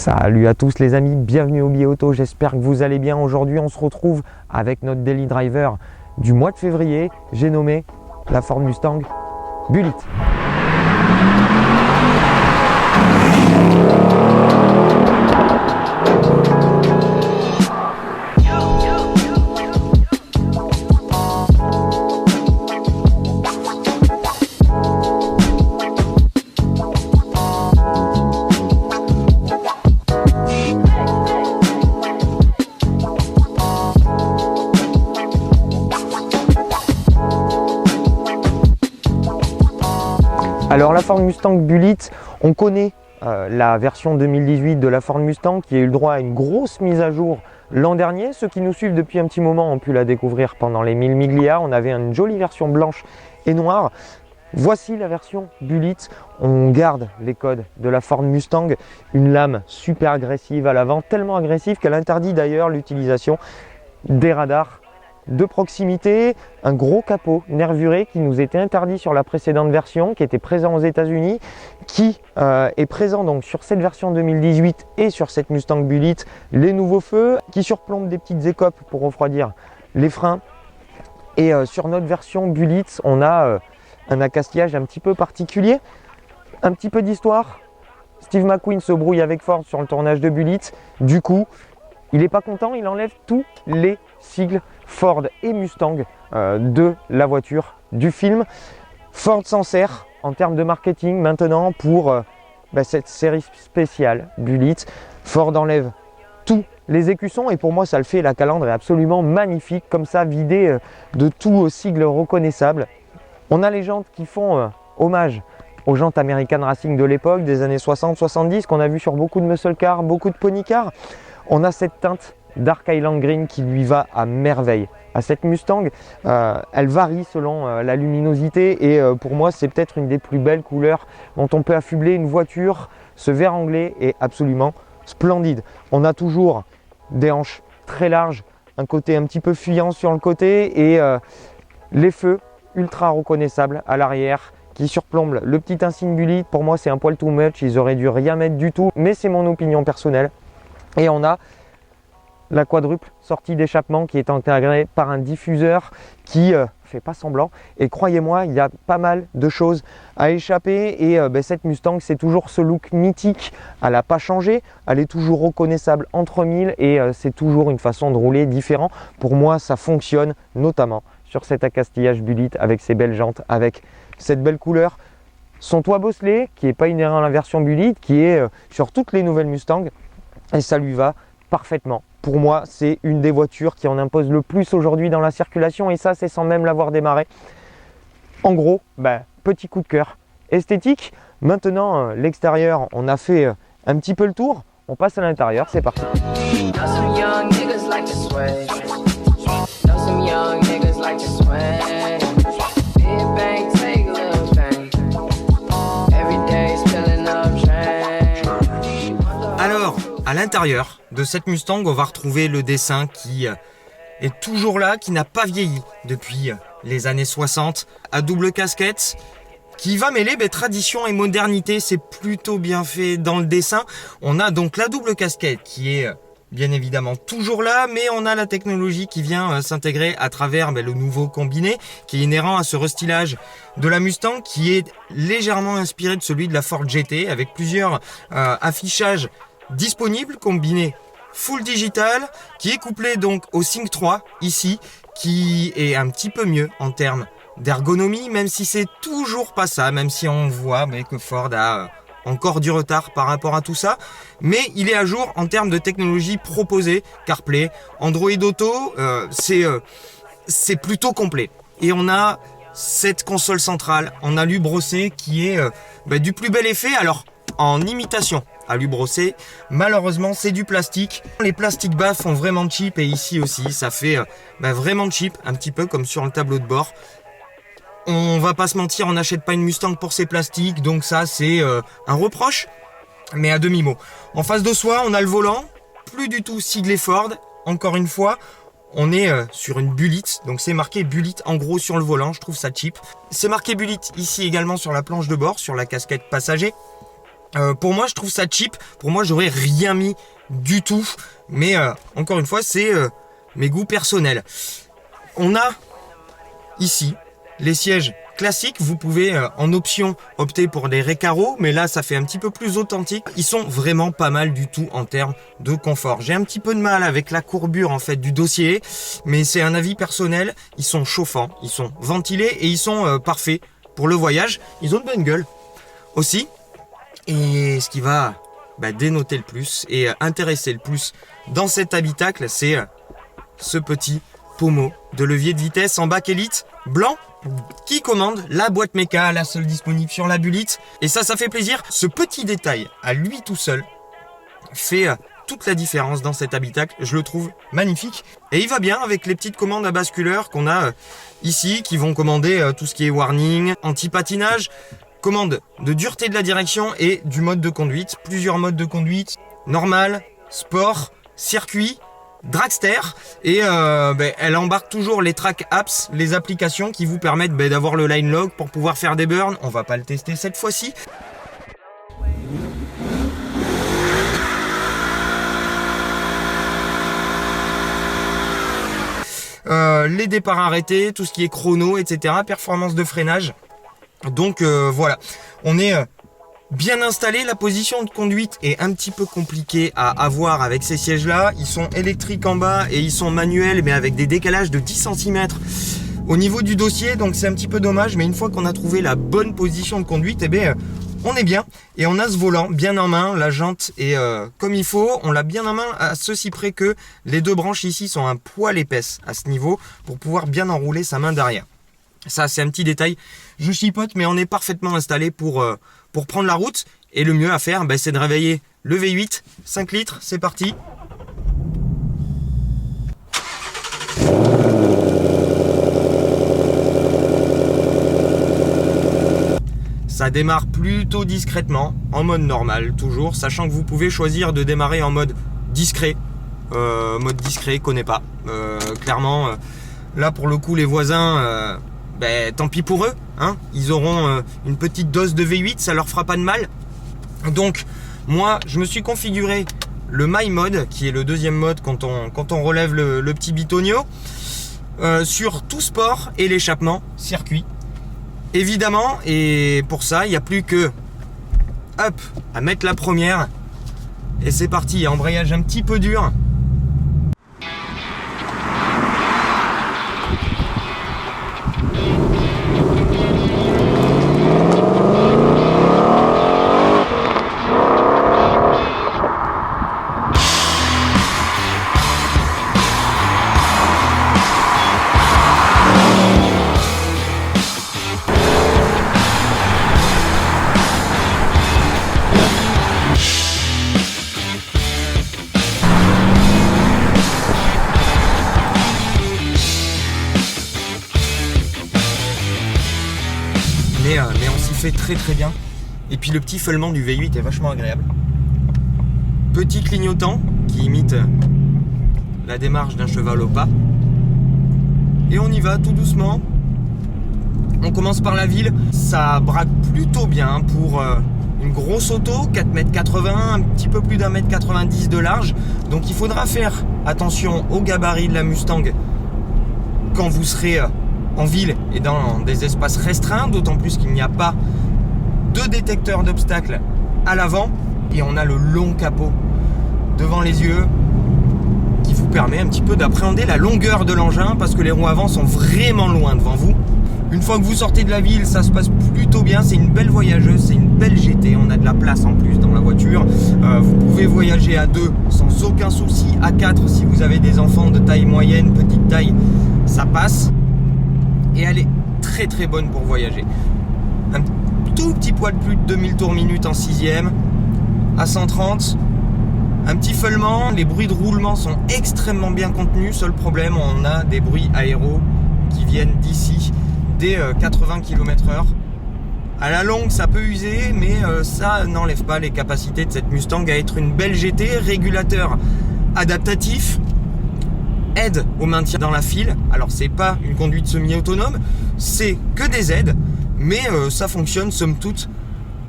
Salut à tous les amis, bienvenue au Billet Auto, j'espère que vous allez bien. Aujourd'hui on se retrouve avec notre daily driver du mois de février, j'ai nommé la Ford Mustang Bullitt. Alors la Ford Mustang Bullitt, on connaît la version 2018 de la Ford Mustang qui a eu le droit à une grosse mise à jour l'an dernier. Ceux qui nous suivent depuis un petit moment ont pu la découvrir pendant les 1000 Miglia. On avait une jolie version blanche et noire. Voici la version Bullitt. On garde les codes de la Ford Mustang, une lame super agressive à l'avant, tellement agressive qu'elle interdit d'ailleurs l'utilisation des radars de proximité, un gros capot nervuré qui nous était interdit sur la précédente version, qui était présent aux États-Unis, qui est présent donc sur cette version 2018 et sur cette Mustang Bullitt, les nouveaux feux qui surplombent des petites écopes pour refroidir les freins. Et sur notre version Bullitt, on a un accastillage un petit peu particulier, un petit peu d'histoire. Steve McQueen se brouille avec Ford sur le tournage de Bullitt, du coup il n'est pas content, il enlève tous les sigles Ford et Mustang de la voiture, du film. Ford s'en sert en termes de marketing maintenant pour cette série spéciale Bullitt. Ford enlève tous les écussons et pour moi ça le fait, la calandre est absolument magnifique, comme ça vidée de tout sigle reconnaissable. On a les jantes qui font hommage aux jantes American Racing de l'époque, des années 60-70, qu'on a vu sur beaucoup de muscle cars, beaucoup de pony cars. On a cette teinte Dark Island Green qui lui va à merveille à cette Mustang. Elle varie selon la luminosité et pour moi c'est peut-être une des plus belles couleurs dont on peut affubler une voiture. Ce vert anglais est absolument splendide. On a toujours des hanches très larges, un côté un petit peu fuyant sur le côté et les feux ultra reconnaissables à l'arrière qui surplombent le petit insigne Bullitt. Pour moi c'est un poil too much, ils auraient dû rien mettre du tout, mais c'est mon opinion personnelle. Et on a la quadruple sortie d'échappement qui est intégrée par un diffuseur qui fait pas semblant. Et croyez-moi, il y a pas mal de choses à échapper. Et cette Mustang, c'est toujours ce look mythique. Elle n'a pas changé. Elle est toujours reconnaissable entre mille et c'est toujours une façon de rouler différente. Pour moi, ça fonctionne notamment sur cet accastillage Bullitt avec ses belles jantes, avec cette belle couleur. Son toit bosselé qui n'est pas inhérent à la version Bullitt, qui est sur toutes les nouvelles Mustang. Et ça lui va parfaitement. Pour moi, c'est une des voitures qui en impose le plus aujourd'hui dans la circulation et ça, c'est sans même l'avoir démarré. En gros, petit coup de cœur esthétique. Maintenant, l'extérieur, on a fait un petit peu le tour. On passe à l'intérieur, c'est parti. Alors, à l'intérieur de cette Mustang, on va retrouver le dessin qui est toujours là, qui n'a pas vieilli depuis les années 60, à double casquette, qui va mêler tradition et modernité. C'est plutôt bien fait dans le dessin. On a donc la double casquette qui est bien évidemment toujours là, mais on a la technologie qui vient s'intégrer à travers le nouveau combiné qui est inhérent à ce restylage de la Mustang, qui est légèrement inspiré de celui de la Ford GT, avec plusieurs affichages disponible, combiné full digital, qui est couplé donc au Sync 3 ici, qui est un petit peu mieux en termes d'ergonomie, même si c'est toujours pas ça, même si on voit que Ford a encore du retard par rapport à tout ça, mais il est à jour en termes de technologie proposée, CarPlay, Android Auto, c'est plutôt complet. Et on a cette console centrale en alu brossé qui est du plus bel effet, alors en imitation alu brossé, malheureusement c'est du plastique. Les plastiques bas font vraiment cheap et ici aussi ça fait vraiment cheap, un petit peu comme sur le tableau de bord. On va pas se mentir, on n'achète pas une Mustang pour ses plastiques, donc ça c'est un reproche, mais à demi-mot. En face de soi, on a le volant, plus du tout siglé Ford, encore une fois. On est sur une Bullitt, donc c'est marqué Bullitt en gros sur le volant, je trouve ça cheap. C'est marqué Bullitt ici également sur la planche de bord, sur la casquette passager. Pour moi, je trouve ça cheap. Pour moi, j'aurais rien mis du tout. Mais encore une fois, c'est mes goûts personnels. On a ici les sièges classiques. Vous pouvez en option opter pour des Recaro, mais là, ça fait un petit peu plus authentique. Ils sont vraiment pas mal du tout en termes de confort. J'ai un petit peu de mal avec la courbure en fait du dossier, mais c'est un avis personnel. Ils sont chauffants, ils sont ventilés et ils sont parfaits pour le voyage. Ils ont une bonne gueule aussi. Et ce qui va dénoter le plus et intéresser le plus dans cet habitacle, c'est ce petit pommeau de levier de vitesse en bac élite blanc qui commande la boîte méca, la seule disponible sur la Bullitt. Et ça fait plaisir. Ce petit détail, à lui tout seul, fait toute la différence dans cet habitacle. Je le trouve magnifique. Et il va bien avec les petites commandes à basculeur qu'on a ici, qui vont commander tout ce qui est warning, anti-patinage, commande de dureté de la direction et du mode de conduite. Plusieurs modes de conduite, normal, sport, circuit, dragster. Et elle embarque toujours les track apps, les applications qui vous permettent d'avoir le line log pour pouvoir faire des burns. On va pas le tester cette fois-ci. Les départs arrêtés, tout ce qui est chrono, etc. Performance de freinage. Donc voilà, on est bien installé. La position de conduite est un petit peu compliquée à avoir avec ces sièges là. Ils sont électriques en bas et ils sont manuels, mais avec des décalages de 10 cm au niveau du dossier. Donc c'est un petit peu dommage, mais une fois qu'on a trouvé la bonne position de conduite, on est bien. Et on a ce volant bien en main, la jante est comme il faut. On l'a bien en main à ceci près que les deux branches ici sont un poil épaisses à ce niveau pour pouvoir bien enrouler sa main derrière. Ça, c'est un petit détail. Je chipote, mais on est parfaitement installé pour prendre la route. Et le mieux à faire, c'est de réveiller le V8, 5 litres, c'est parti. Ça démarre plutôt discrètement, en mode normal, toujours, sachant que vous pouvez choisir de démarrer en mode discret. Mode discret, connais pas. Clairement, là, pour le coup, les voisins... tant pis pour eux, hein. Ils auront une petite dose de V8, ça leur fera pas de mal. Donc moi je me suis configuré le My Mode, qui est le deuxième mode quand on relève le petit bitonio, sur tout sport et l'échappement circuit évidemment. Et pour ça il n'y a plus que hop à mettre la première et c'est parti. Embrayage un petit peu dur. Mais on s'y fait très très bien. Et puis le petit feulement du V8 est vachement agréable. Petit clignotant qui imite la démarche d'un cheval au pas. Et on y va tout doucement. On commence par la ville. Ça braque plutôt bien pour une grosse auto, 4,80 m, un petit peu plus d'1,90 m de large. Donc il faudra faire attention au gabarit de la Mustang quand vous serez en ville et dans des espaces restreints, d'autant plus qu'il n'y a pas de détecteur d'obstacles à l'avant. Et on a le long capot devant les yeux qui vous permet un petit peu d'appréhender la longueur de l'engin, parce que les roues avant sont vraiment loin devant vous. Une fois que vous sortez de la ville, ça se passe plutôt bien. C'est une belle voyageuse, c'est une belle GT. On a de la place en plus dans la voiture. Vous pouvez voyager à 2 sans aucun souci. À 4 si vous avez des enfants de taille moyenne, petite taille, ça passe. Et elle est très très bonne pour voyager. Un tout petit poil plus de 2000 tours minute en 6ème, à 130. Un petit feulement, les bruits de roulement sont extrêmement bien contenus. Seul problème, on a des bruits aéros qui viennent d'ici, des 80 km/h. À la longue, ça peut user, mais ça n'enlève pas les capacités de cette Mustang à être une belle GT. Régulateur adaptatif, aide au maintien dans la file. Alors c'est pas une conduite semi-autonome, c'est que des aides, mais ça fonctionne somme toute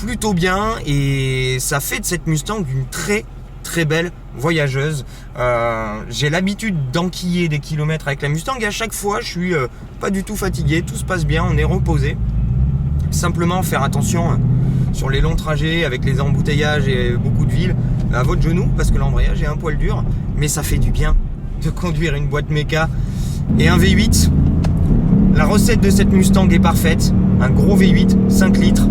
plutôt bien et ça fait de cette Mustang une très très belle voyageuse. J'ai l'habitude d'enquiller des kilomètres avec la Mustang et à chaque fois je suis pas du tout fatigué, tout se passe bien, on est reposé. Simplement faire attention sur les longs trajets avec les embouteillages et beaucoup de villes à votre genou parce que l'embrayage est un poil dur, mais ça fait du bien de conduire une boîte méca et un V8. La recette de cette Mustang est parfaite, un gros V8 5 litres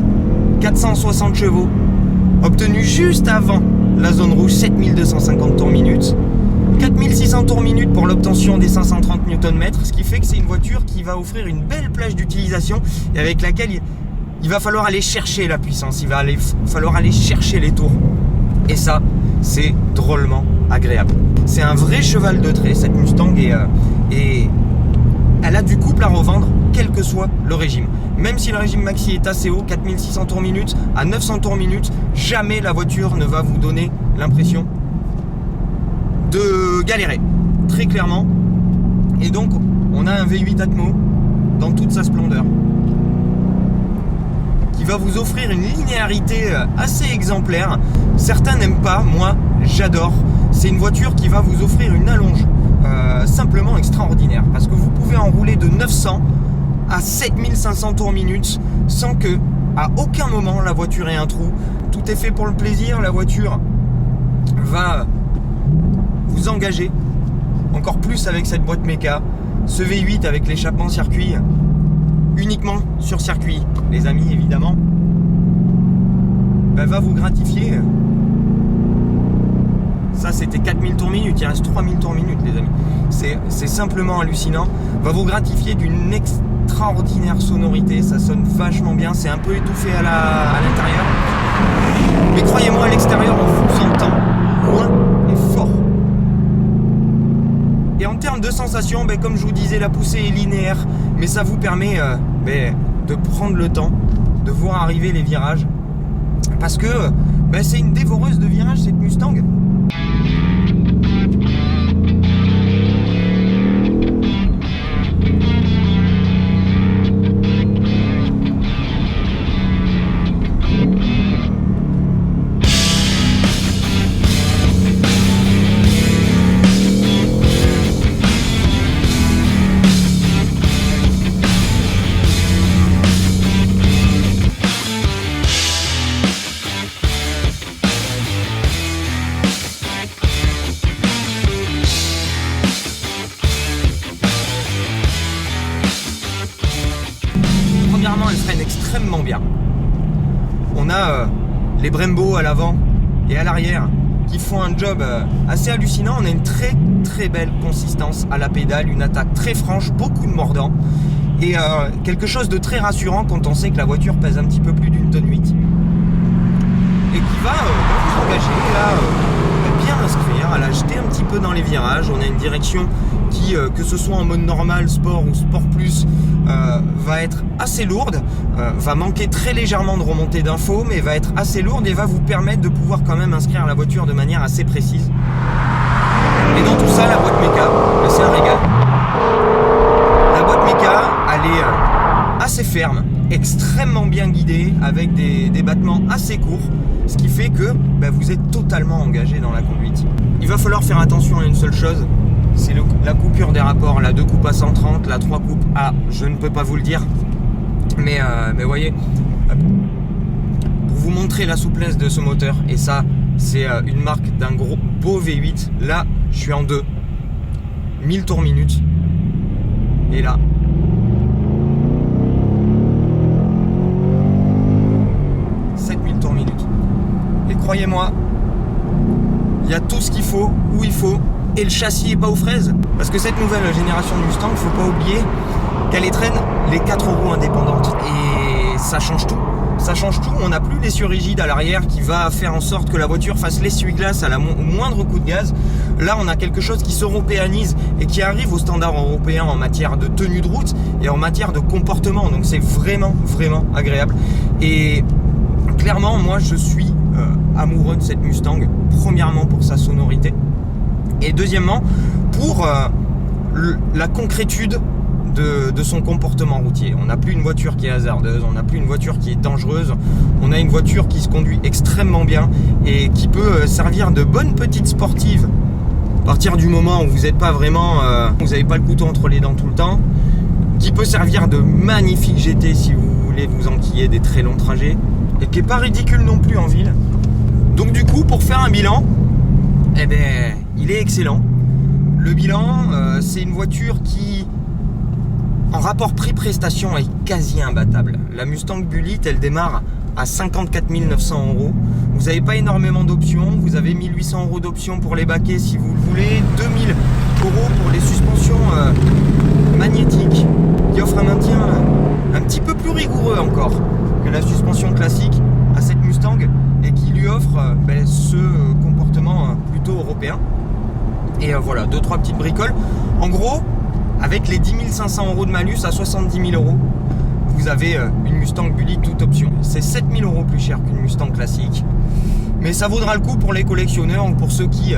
460 chevaux obtenu juste avant la zone rouge, 7250 tours minute, 4600 tours minute pour l'obtention des 530 Nm, ce qui fait que c'est une voiture qui va offrir une belle plage d'utilisation et avec laquelle il va falloir aller chercher la puissance, il va falloir aller chercher les tours. Et ça, c'est drôlement agréable. C'est un vrai cheval de trait cette Mustang et elle a du couple à revendre quel que soit le régime. Même si le régime maxi est assez haut, 4600 tours minute à 900 tours minute, jamais la voiture ne va vous donner l'impression de galérer, très clairement. Et donc, on a un V8 Atmo dans toute sa splendeur qui va vous offrir une linéarité assez exemplaire. Certains n'aiment pas, moi j'adore. C'est une voiture qui va vous offrir une allonge simplement extraordinaire parce que vous pouvez enrouler de 900 à 7500 tours minute sans que à aucun moment la voiture ait un trou. Tout est fait pour le plaisir, la voiture va vous engager encore plus avec cette boîte méca. Ce V8 avec l'échappement circuit uniquement sur circuit, les amis, évidemment, va vous gratifier. Ça, c'était 4000 tours minute, il reste 3000 tours minute, les amis. C'est simplement hallucinant. Va vous gratifier d'une extraordinaire sonorité, ça sonne vachement bien, c'est un peu étouffé à l'intérieur. Mais croyez-moi, à l'extérieur, on vous entend loin et fort. Et en termes de sensations, comme je vous disais, la poussée est linéaire, mais ça vous permet de prendre le temps de voir arriver les virages. Parce que c'est une dévoreuse de virages, cette Mustang. Elle freine extrêmement bien. On a les Brembo à l'avant et à l'arrière qui font un job assez hallucinant. On a une très très belle consistance à la pédale, une attaque très franche, beaucoup de mordant et quelque chose de très rassurant quand on sait que la voiture pèse un petit peu plus d'une tonne 8 et qui va vous engager là, bien inscrire, à la jeter un petit peu dans les virages. On a une direction qui, que ce soit en mode normal, sport ou sport plus, va être assez lourde, va manquer très légèrement de remontée d'infos, mais va être assez lourde et va vous permettre de pouvoir quand même inscrire la voiture de manière assez précise. Et dans tout ça, la boîte méca, c'est un régal. La boîte méca, elle est assez ferme, extrêmement bien guidée, avec des battements assez courts, ce qui fait que vous êtes totalement engagé dans la conduite. Il va falloir faire attention à une seule chose, c'est la coupure des rapports, la 2 coupes à 130, la 3 coupes à, je ne peux pas vous le dire, mais voyez, pour vous montrer la souplesse de ce moteur, et ça c'est une marque d'un gros beau V8, là je suis en 2, 1000 tours minute, et là, et croyez-moi, il y a tout ce qu'il faut, où il faut, et le châssis est pas aux fraises. Parce que cette nouvelle génération de Mustang, faut pas oublier qu'elle étraîne les 4 roues indépendantes. Et ça change tout. Ça change tout, on n'a plus l'essieu rigide à l'arrière qui va faire en sorte que la voiture fasse l'essuie-glace au moindre coup de gaz. Là, on a quelque chose qui s'européanise et qui arrive aux standards européens en matière de tenue de route et en matière de comportement. Donc c'est vraiment, vraiment agréable. Et clairement, moi, je suis amoureux de cette Mustang. Premièrement, pour sa sonorité. Et deuxièmement, pour la concrétude de son comportement routier. On n'a plus une voiture qui est hasardeuse, on n'a plus une voiture qui est dangereuse, on a une voiture qui se conduit extrêmement bien et qui peut servir de bonne petite sportive à partir du moment où vous n'êtes pas vraiment, vous n'avez pas le couteau entre les dents tout le temps, qui peut servir de magnifique GT si vous voulez vous enquiller des très longs trajets et qui n'est pas ridicule non plus en ville. Donc du coup, pour faire un bilan, eh ben, il est excellent. Le bilan, c'est une voiture qui, en rapport prix-prestation, est quasi imbattable. La Mustang Bullitt, elle démarre à 54 900 €. Vous n'avez pas énormément d'options. Vous avez 1 800 € d'options pour les baquets si vous le voulez. 2 000 € pour les suspensions magnétiques, qui offrent un maintien un petit peu plus rigoureux encore que la suspension classique à cette Mustang et qui lui offre ce comportement plutôt européen. Et voilà, 2-3 petites bricoles. En gros, avec les 10 500 € de malus à 70 000 €, vous avez une Mustang Bullitt toute option. C'est 7 000 € plus cher qu'une Mustang classique. Mais ça vaudra le coup pour les collectionneurs ou pour ceux qui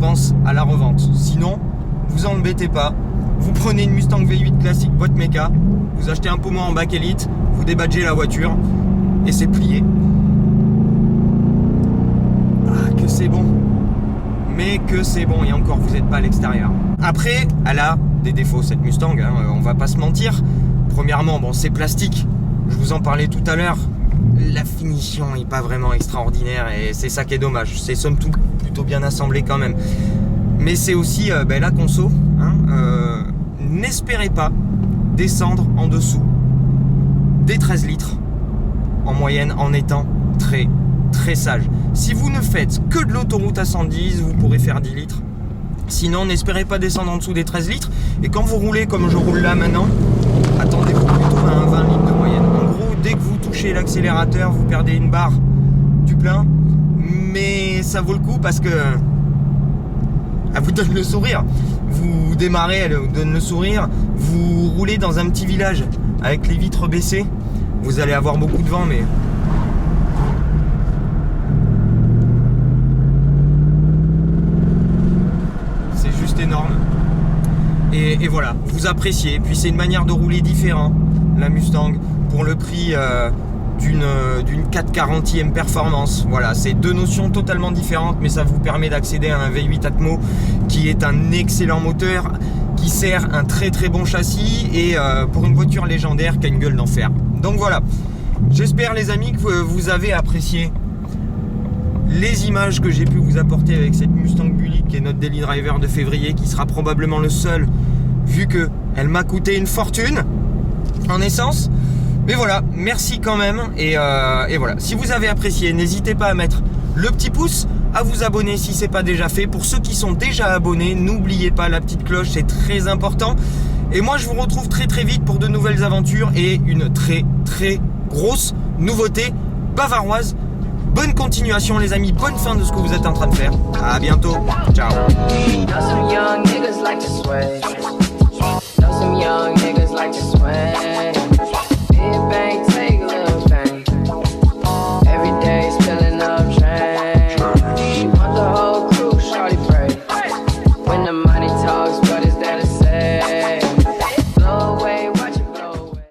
pensent à la revente. Sinon, vous embêtez pas. Vous prenez une Mustang V8 classique boîte méca, vous achetez un pommeau en bakélite, vous débadgez la voiture et c'est plié. Ah, que c'est bon. Mais que c'est bon, et encore, vous n'êtes pas à l'extérieur. Après, elle a des défauts, cette Mustang, hein, on va pas se mentir. Premièrement, bon, c'est plastique, je vous en parlais tout à l'heure. La finition n'est pas vraiment extraordinaire et c'est ça qui est dommage. C'est somme toute plutôt bien assemblé quand même. Mais c'est aussi la conso. Hein, n'espérez pas descendre en dessous des 13 litres en moyenne en étant très sage. Si vous ne faites que de l'autoroute à 110, vous pourrez faire 10 litres. Sinon, n'espérez pas descendre en dessous des 13 litres. Et quand vous roulez comme je roule là maintenant, attendez-vous plutôt à un 20 litres de moyenne. En gros, dès que vous touchez l'accélérateur, vous perdez une barre du plein. Mais ça vaut le coup parce que elle vous donne le sourire. Vous démarrez, elle vous donne le sourire. Vous roulez dans un petit village avec les vitres baissées. Vous allez avoir beaucoup de vent, mais c'est juste énorme. Et voilà, vous appréciez. Puis c'est une manière de rouler différente, la Mustang, pour le prix d'une 440e performance. Voilà, c'est deux notions totalement différentes, mais ça vous permet d'accéder à un V8 Atmo qui est un excellent moteur, qui sert un très bon châssis et pour une voiture légendaire qui a une gueule d'enfer. Donc voilà, j'espère les amis que vous avez apprécié les images que j'ai pu vous apporter avec cette Mustang Bullitt qui est notre daily driver de février, qui sera probablement le seul vu que elle m'a coûté une fortune en essence. Mais voilà, merci quand même et voilà, si vous avez apprécié, n'hésitez pas à mettre le petit pouce, à vous abonner si c'est pas déjà fait. Pour ceux qui sont déjà abonnés, n'oubliez pas la petite cloche, c'est très important. Et moi je vous retrouve très vite pour de nouvelles aventures et une très grosse nouveauté bavaroise. Bonne continuation les amis, bonne fin de ce que vous êtes en train de faire. À bientôt, ciao. Some young niggas like to sway. Some young niggas like to sway.